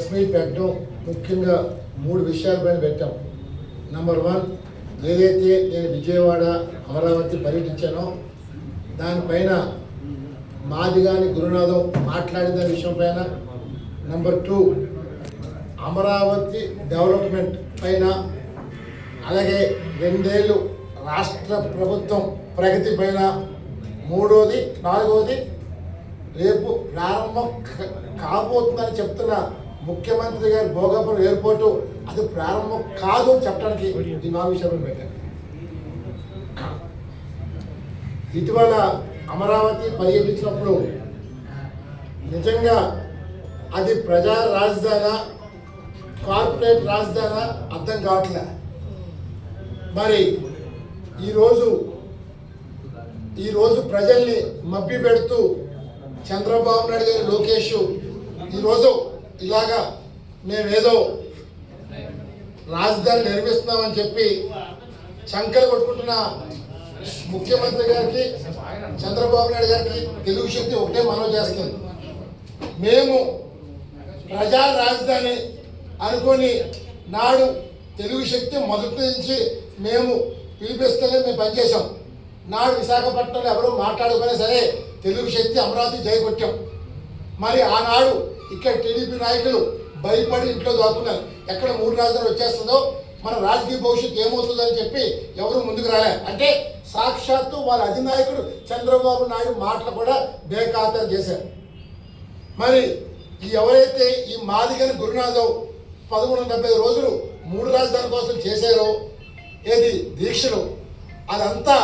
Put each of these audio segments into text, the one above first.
Press meet పెట్టడం ముఖ్యంగా 3 విషయాలపైన పెట్టాం. నెంబర్ 1, ఏదైతే నేను విజయవాడ అమరావతి పర్యటించానో దానిపైన మాదిగాని గురునాథం మాట్లాడిన విషయం పైన. నెంబర్ 2, అమరావతి డెవలప్మెంట్ పైన. అలాగే 2 ఏళ్ళు రాష్ట్ర ప్రభుత్వం ప్రగతి పైన. 3వది 4వది రేపు ప్రారంభం కాబోతుందని చెప్తున్న ముఖ్యమంత్రి గారి భోగాపురం ఎయిర్పోర్టు అది ప్రారంభం కాదు అని చెప్పడానికి ఈ 4 విషయాలు పెట్టాను. ఇటీవల అమరావతి పర్యటించినప్పుడు నిజంగా అది ప్రజా రాజధాని కార్పొరేట్ రాజధాని అర్థం కావట్లే. మరి ఈరోజు ప్రజల్ని మభ్య పెడుతూ చంద్రబాబు నాయుడు గారు లోకేష్ ఈరోజు ఇలాగా మేమేదో రాజధాని నిర్మిస్తున్నామని చెప్పి చంకలు కొట్టుకుంటున్న ముఖ్యమంత్రి గారికి చంద్రబాబు నాయుడు గారికి తెలుగు శక్తి ఒకటే మనవి చేస్తుంది. మేము ప్రజా రాజధాని అనుకొని నాడు తెలుగు శక్తి మొదటి నుంచి మేము పిలిపిస్తేనే మేము పనిచేసాం. నాడు విశాఖపట్నంలో ఎవరో మాట్లాడుకునే సరే తెలుగు శక్తి అమరావతి జయకొట్టాం. మరి ఆనాడు ఇక్కడ టీడీపీ నాయకులు భయపడి ఇంట్లో దాక్కున్నారు. ఎక్కడ 3 రాజధానులు వచ్చేస్తుందో మన రాజకీయ భవిష్యత్తు ఏమవుతుందని చెప్పి ఎవరు ముందుకు రాలే. అంటే సాక్షాత్తు వాళ్ళ అధినాయకుడు చంద్రబాబు నాయుడు మాటలు కూడా బేఖాతరు చేశారు. మరి ఎవరైతే ఈ మాదిగని గురునాథం 1175 రోజులు 3 రాజధానుల కోసం చేశారో ఏది దీక్షలు, అదంతా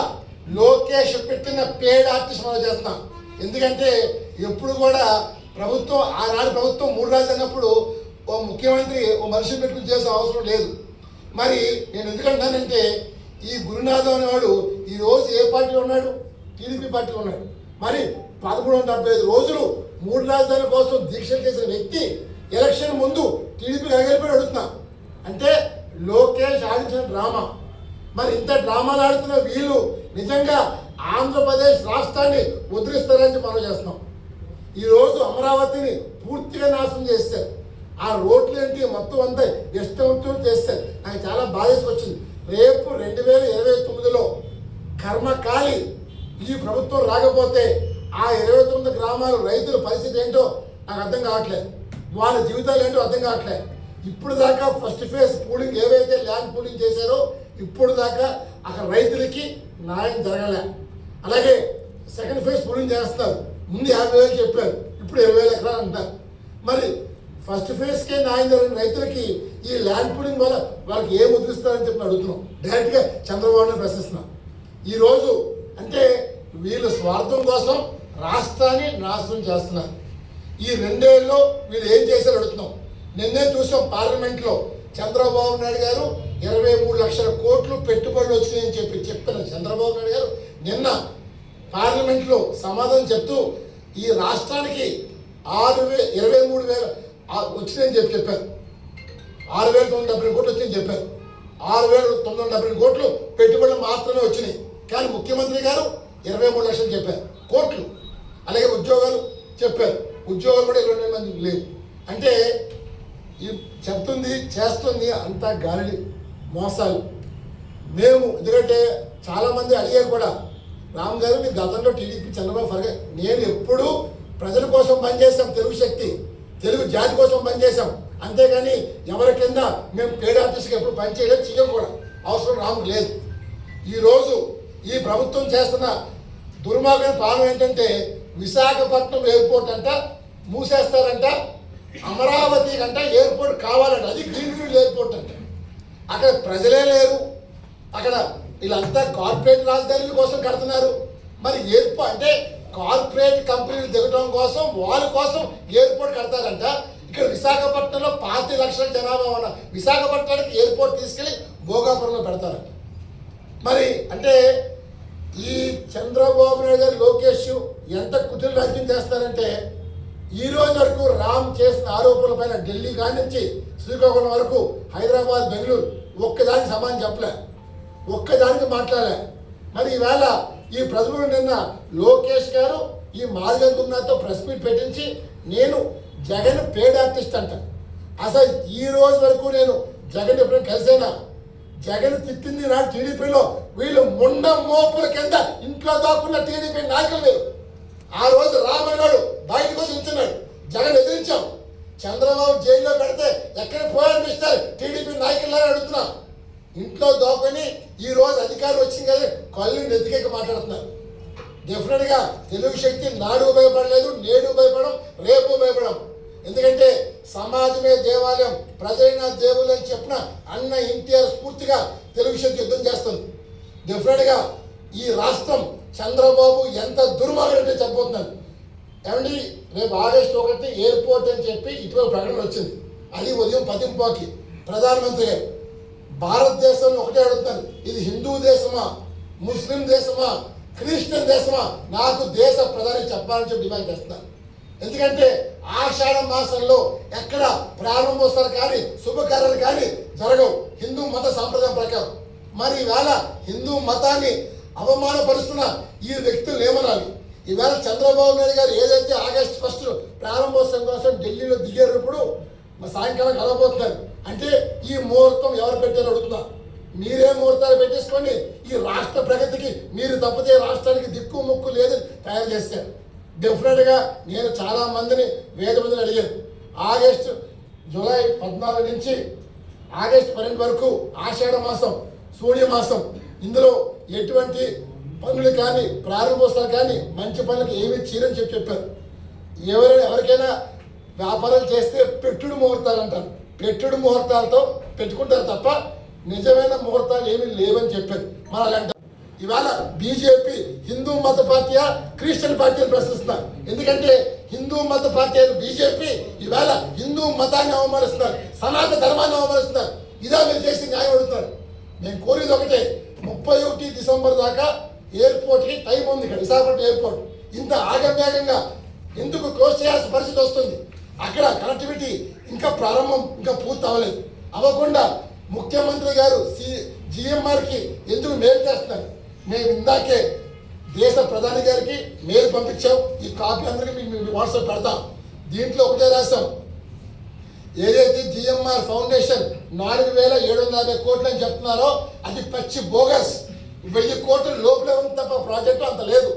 లోకేష్ పెట్టిన పేడ్ ఆర్టిస్ట్ మనం చేస్తున్నాం. ఎందుకంటే ఎప్పుడు కూడా ప్రభుత్వం ఆనాడు ప్రభుత్వం 3 రాజధానులు అన్నప్పుడు ఓ ముఖ్యమంత్రి ఓ మనిషిని పెట్టుకుని చేసే అవసరం లేదు. మరి నేను ఎందుకంటానంటే ఈ గురునాథం అనేవాడు ఈరోజు ఏ పార్టీలో ఉన్నాడు? టీడీపీ పార్టీలో ఉన్నాడు. మరి 1175 రోజులు 3 రాజధానుల కోసం దీక్షలు చేసిన వ్యక్తి ఎలక్షన్ ముందు టీడీపీ ఎగలిపోయి అడుగుతున్నా అంటే లోకేష్ ఆడించిన డ్రామా. మరి ఇంత డ్రామాలు ఆడుతున్న వీళ్ళు నిజంగా ఆంధ్రప్రదేశ్ రాష్ట్రాన్ని ఉద్ధరిస్తారని మనం చేస్తున్నాం. ఈరోజు అమరావతిని పూర్తిగా నాశనం చేస్తారు. ఆ రోడ్లు ఏంటి మొత్తం అంతా ఇష్టవంతులు చేస్తారు. నాకు చాలా బాధేసి వచ్చింది. రేపు 2029లో కర్మకాలి ఈ ప్రభుత్వం రాకపోతే ఆ 29 గ్రామాల రైతుల పరిస్థితి ఏంటో నాకు అర్థం కావట్లేదు. వాళ్ళ జీవితాలు ఏంటో అర్థం కావట్లేదు. ఇప్పుడు దాకా ఫస్ట్ ఫేజ్ పూలింగ్ ఏవైతే ల్యాండ్ పూలింగ్ చేశారో ఇప్పుడు దాకా అక్కడ రైతులకి న్యాయం జరగలే. అలాగే సెకండ్ ఫేజ్ పూలింగ్ చేస్తారు. ముందు 50,000 చెప్పారు, ఇప్పుడు 20,000 ఎకరాలు అంటారు. మరి ఫస్ట్ ఫేజ్కే న్యాయం జరిగిన రైతులకి ఈ ల్యాండ్ పూలింగ్ వల్ల వాళ్ళకి ఏం ముద్రిస్తారని చెప్పి అడుగుతున్నాం. డైరెక్ట్గా చంద్రబాబుని ప్రశ్నిస్తున్నాం. ఈరోజు అంటే వీళ్ళు స్వార్థం కోసం రాష్ట్రాన్ని నాశనం చేస్తున్నారు. ఈ 2 ఏళ్ళలో వీళ్ళు ఏం చేశారు అడుగుతున్నాం. నిన్నే చూసాం పార్లమెంట్లో చంద్రబాబు నాయుడు గారు 23 లక్షల కోట్లు పెట్టుబడులు వచ్చినాయని చెప్పిన చంద్రబాబు నాయుడు గారు నిన్న పార్లమెంట్లో సమాధానం చెప్తూ ఈ రాష్ట్రానికి 23,000 వచ్చినాయని చెప్పారు. 6,970 కోట్లు వచ్చినాయని చెప్పారు. 6,970 కోట్లు పెట్టుబడులు మాత్రమే వచ్చినాయి. కానీ ముఖ్యమంత్రి గారు 23 లక్షలు చెప్పారు కోట్లు. అలాగే ఉద్యోగాలు చెప్పారు, ఉద్యోగాలు కూడా 22 మందికి లేవు. అంటే ఈ చెప్తుంది చేస్తుంది అంతా గాలి మోసాలు. మేము ఎందుకంటే చాలామంది అడిగారు కూడా, రామ్ గారు మీ గతంలో టీడీపీ చంద్రబాబు ఫరగా నేను ఎప్పుడూ ప్రజల కోసం పనిచేసాం. తెలుగు శక్తి తెలుగు జాతి కోసం పనిచేసాం. అంతేగాని ఎవరి కింద మేము పేడ్ ఆర్టిస్ట్కి ఎప్పుడు పనిచేయలేదు, చెయ్యం కూడా. అవసరం రాముకు లేదు. ఈరోజు ఈ ప్రభుత్వం చేస్తున్న దుర్మార్గం పాలన ఏంటంటే విశాఖపట్నం ఎయిర్పోర్ట్ అంట మూసేస్తారంట, అమరావతి కంట ఎయిర్పోర్ట్ కావాలంట. అది గ్రీన్ఫీల్డ్ ఎయిర్పోర్ట్ అంట. అక్కడ ప్రజలే లేరు. అక్కడ వీళ్ళంతా కార్పొరేట్ రాజధానుల కోసం కడుతున్నారు. మరి ఎయిర్పోర్ట్ అంటే కార్పొరేట్ కంపెనీలు దిగడం కోసం వాళ్ళ కోసం ఎయిర్పోర్ట్ కడతారంట. ఇక్కడ విశాఖపట్నంలో 5 లక్షల జనాభా ఉన్న విశాఖపట్నానికి ఎయిర్పోర్ట్ తీసుకెళ్ళి భోగాపురంలో పెడతారంట. మరి అంటే ఈ చంద్రబాబు నాయుడు గారు లోకేష్ ఎంత కుటిల రాజ్యం చేస్తారంటే ఈ రోజు వరకు రామ్ చేసిన ఆరోపణల పైన ఢిల్లీ కాడి నుంచి శ్రీకాకుళం వరకు హైదరాబాద్ బెంగళూరు ఒక్కదానికి సమానం చెప్పలే, ఒక్కదానికి మాట్లాడలే. మరి ఈవేళ ఈ ప్రజలు నిన్న లోకేష్ గారు ఈ మాదిగ గురునాథ్తో ప్రెస్ మీట్ పెట్టించి నేను జగన్ పేడ్ ఆర్టిస్ట్ అంట. అసలు ఈ రోజు వరకు నేను జగన్ ఎప్పుడైనా కలిసేనా? జగన్ తిట్టింది నాడు టీడీపీలో వీళ్ళు ముండ మోపుల కింద ఇంట్లో దాక్కున్న టీడీపీ నాయకులు వేరు. ఆ రోజు రామన్నాడు బయటకు వచ్చి ఉంచున్నాడు, జగన్ ఎదిరించాం. చంద్రబాబు జైల్లో పెడితే ఎక్కడ పోయాలనిపిస్తారు టీడీపీ నాయకులని అడుగుతున్నా. ఇంట్లో దోకొని ఈ రోజు అధికారం వచ్చింది కదా కళ్ళు నెత్తికెక్క మాట్లాడుతున్నారు. డెఫినెట్గా తెలుగు శక్తి నాడు భయపడలేదు, నేడు భయపడం, రేపు భయపడం. ఎందుకంటే సమాజమే దేవాలయం, ప్రజలైన దేవులు అని చెప్పిన అన్న ఎన్టీఆర్ స్ఫూర్తిగా తెలుగు శక్తి యుద్ధం చేస్తుంది. డెఫినెట్గా ఈ రాష్ట్రం చంద్రబాబు ఎంత దుర్మార్గంటే చెప్పబోతున్నాను. ఏమండి, రేపు ఆగస్టు 1 ఎయిర్పోర్ట్ అని చెప్పి ఇటీవల ప్రకటన వచ్చింది. అది ఉదయం 10:00కి ప్రధానమంత్రి గారు భారతదేశంలో ఒకటే అడుగుతున్నారు, ఇది హిందూ దేశమా, ముస్లిం దేశమా, క్రిస్టియన్ దేశమా, నాకు దేశ ప్రధాని చెప్పాలని చెప్పి డిమాండ్ చేస్తున్నారు. ఎందుకంటే ఆషాఢ మాసంలో ఎక్కడ ప్రారంభోత్సవాలు కానీ శుభకార్యాలు కానీ జరగవు హిందూ మత సాంప్రదాయం ప్రకారం. మరి ఈవేళ హిందూ మతాన్ని అవమానపరుస్తున్న ఈ వ్యక్తులు ఏమనాలి? ఈవేళ చంద్రబాబు నాయుడు గారు ఏదైతే ఆగస్టు 1 ప్రారంభోత్సవం కోసం ఢిల్లీలో దిగేటప్పుడు సాయంకాలం కలవబోతున్నారు. అంటే ఈ ముహూర్తం ఎవరు పెట్టారో అడుగుతున్నా. మీరే ముహూర్తాలు పెట్టేసుకొని ఈ రాష్ట్ర ప్రగతికి మీరు తప్పితే రాష్ట్రానికి దిక్కు ముక్కు లేదని తయారు చేశారు. డెఫినెట్గా నేను చాలా మందిని వేద మందిని అడిగాను. జూలై 14 నుంచి ఆగస్టు 12 వరకు ఆషాఢ మాసం, సూర్య మాసం, ఇందులో ఎటువంటి పనులు కానీ ప్రారంభోత్సవాలు కానీ మంచి పనులకు ఏమీ చేయరని చెప్పారు. ఎవరికైనా వ్యాపారాలు చేస్తే పెట్టుడు ముహూర్తాలు అంటారు. పెట్టుడు ముహూర్తాలతో పెట్టుకుంటారు తప్ప నిజమైన ముహూర్తాలు ఏమీ లేవని చెప్పారు. మన అలాంటి ఇవాళ బీజేపీ హిందూ మత పార్టీయా, క్రిస్టియన్ పార్టీ అని ప్రశ్నిస్తున్నారు. ఎందుకంటే హిందూ మత పార్టీ అయిన బీజేపీ ఇవాళ హిందూ మతాన్ని అవమానిస్తున్నారు, సనాతన ధర్మాన్ని అవమానిస్తున్నారు. ఇదా మీరు చేసి న్యాయం అడుగుతున్నారు. నేను కోరేది ఒకటే, 31 డిసెంబర్ దాకా ఎయిర్పోర్ట్కి టైం ఉంది. ఇక్కడ విశాఖపట్నం ఎయిర్పోర్ట్ ఇంత ఆగమ్యాగంగా ఎందుకు క్లోజ్ చేయాల్సిన పరిస్థితి వస్తుంది? అక్కడ కనెక్టివిటీ ఇంకా ప్రారంభం ఇంకా పూర్తి అవ్వలేదు. అవ్వకుండా ముఖ్యమంత్రి గారు జిఎంఆర్కి ఎందుకు మెయిల్ చేస్తున్నారు? మేము ఇందాకే దేశ ప్రధాని గారికి మెయిల్ పంపించాం. ఈ కాపీ అందరికీ మేము వాట్సాప్ పెడతాం. దీంట్లో ఒకటే రాసాం, ఏదైతే జిఎంఆర్ ఫౌండేషన్ 4,750 కోట్లు అని చెప్తున్నారో అది పచ్చి బోగస్. 1000 కోట్ల లోపలే ఉంది తప్ప ప్రాజెక్టు అంత లేదు.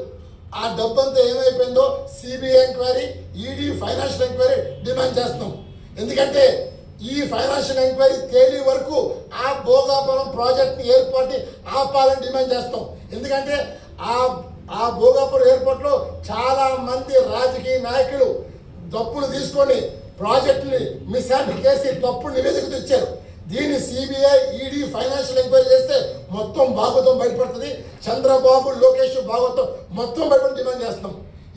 ఆ డబ్బు అంతా ఏమైపోయిందో CBI enquiry, ED financial enquiry demand చేస్తున్నాం. ఎందుకంటే ఈ ఫైనాన్షియల్ ఎంక్వైరీ తేలి వరకు ఆ భోగాపురం ప్రాజెక్ట్ని ఎయిర్పోర్ట్ని ఆపాలని డిమాండ్ చేస్తాం. ఎందుకంటే ఆ భోగాపురం ఎయిర్పోర్ట్లో చాలా మంది రాజకీయ నాయకులు డబ్బులు తీసుకొని ప్రాజెక్టుని మిస్హాండిల్ చేసి తప్పుడు నివేదిక తెచ్చారు. దీన్ని సిబిఐ, ఈడీ ఫైనాన్షియల్ ఎంక్వైరీ చేస్తే మొత్తం భాగవతం బయటపడుతుంది. చంద్రబాబు, లోకేష్ భాగవతం మొత్తం బయటపడి డిమాండ్ చేస్తాం.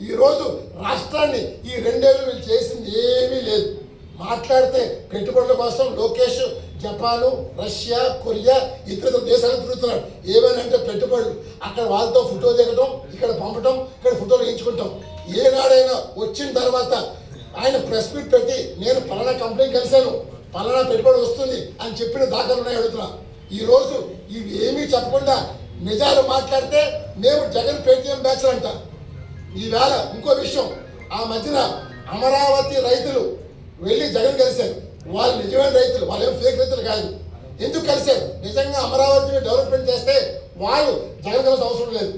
ఈరోజు రాష్ట్రాన్ని ఈ 2 ఏళ్ళు వీళ్ళు చేసింది ఏమీ లేదు. మాట్లాడితే పెట్టుబడుల కోసం లోకేష్ జపాను, రష్యా, కొరియా ఇతర దేశాలకు తిరుగుతున్నాడు. ఏమైనా పెట్టుబడులు, అక్కడ వాళ్ళతో ఫోటో దిగటం, ఇక్కడ పంపటం, ఇక్కడ ఫోటోలు వేయించుకుంటాం. ఏనాడైనా వచ్చిన తర్వాత ఆయన ప్రెస్ మీట్ పెట్టి నేను పలానా కంపెనీ కలిశాను, పలానా పెట్టుబడి వస్తుంది అని చెప్పిన దాఖలు ఉన్నాయి అడుగుతున్నా. ఈరోజు ఇవి ఏమీ చెప్పకుండా నిజాలు మాట్లాడితే మేము జగన్ పేటీఎం బ్యాచ్ అంట. ఈవేళ ఇంకో విషయం, ఆ మధ్యన అమరావతి రైతులు వెళ్ళి జగన్ కలిశారు. వాళ్ళు నిజమైన రైతులు, వాళ్ళు ఏం ఫేక్ రైతులు కాదు. ఎందుకు కలిశారు? నిజంగా అమరావతిని డెవలప్మెంట్ చేస్తే వాళ్ళు జగన్ కలిసిన అవసరం లేదు.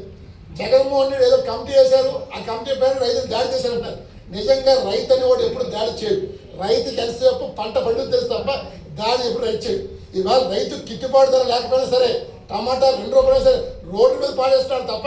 జగన్మోహన్ రెడ్డి ఏదో కమిటీ వేశారు, ఆ కమిటీ పైన రైతులు దాడి చేశారంటారు. నిజంగా రైతు అనేవాడు ఎప్పుడు దాడి చేయడు. రైతుకి ఎంతసేపు పంట పండుగ తెలుసు తప్ప దాడి ఎప్పుడు రైతు చేయడు. ఇవాళ రైతు గిట్టుబాటు ధర లేకపోయినా సరే, టమాటా 2 రూపాయలు సరే రోడ్డు మీద పాడేస్తున్నాడు తప్ప